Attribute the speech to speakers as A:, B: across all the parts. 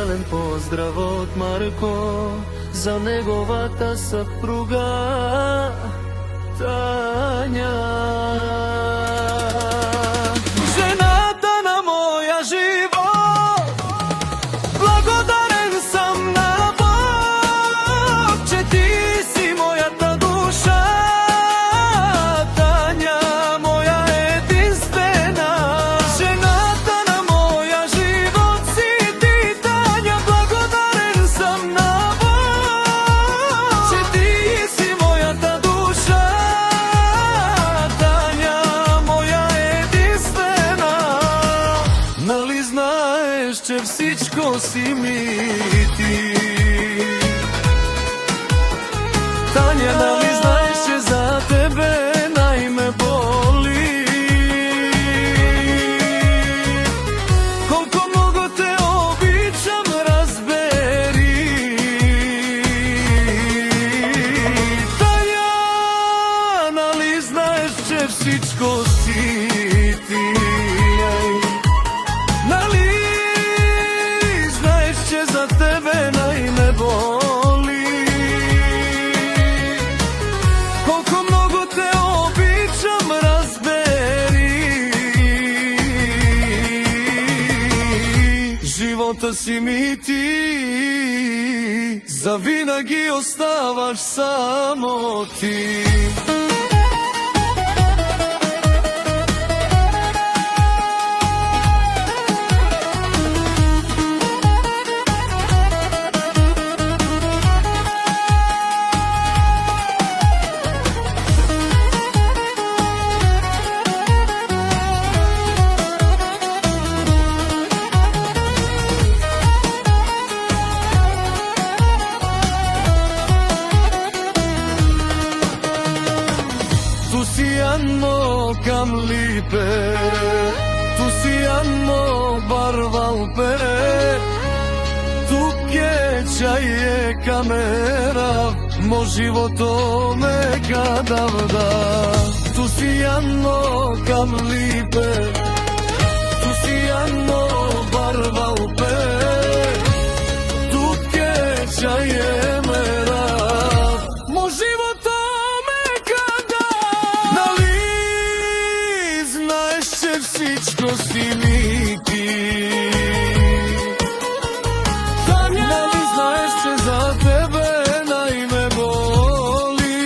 A: специален поздрав от Марко за неговата съпруга Таня. Жената на моя живот, благодарен съм на Бог, че ти си моята душа. Таня, моя единствена, жената на моя живот си ти, Таня. Благодарен съм на Бог, че ти си моята душа. Таня, моя единствена, нали знаеш, че всичко си ми ти? Таня, нали знаеш, че за тебе най-ме боли? Колко много те обичам, разбери. Таня, нали знаеш, че всичко си ти? Нали знаеш, че за тебе най-ме боли? Колко много те обичам, разбери. Живота си ми ти, завинаги оставаш само ти. Tu siamo camlipe, tu siamo barvalpere, tu che c'hai camera, mo životo me kadavda. Tu siamo camlipe, tu siamo barvalpere, tu che c'hai mera, mo životo всичко си ми ти. Нали знаеш, че за тебе най-ме боли?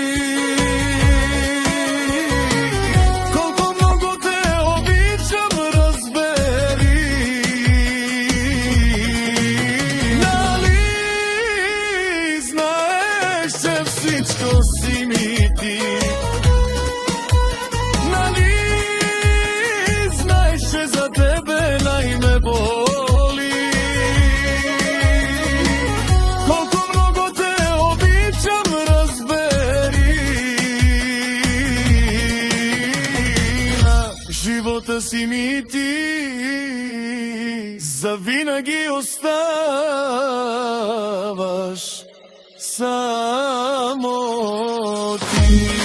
A: Колко много те обичам, разбери. Нали знаеш, че всичко си ми ти? За тебе най-ме боли. Колко много те обичам, разбери. На живота си ми ти, завинаги оставаш само ти.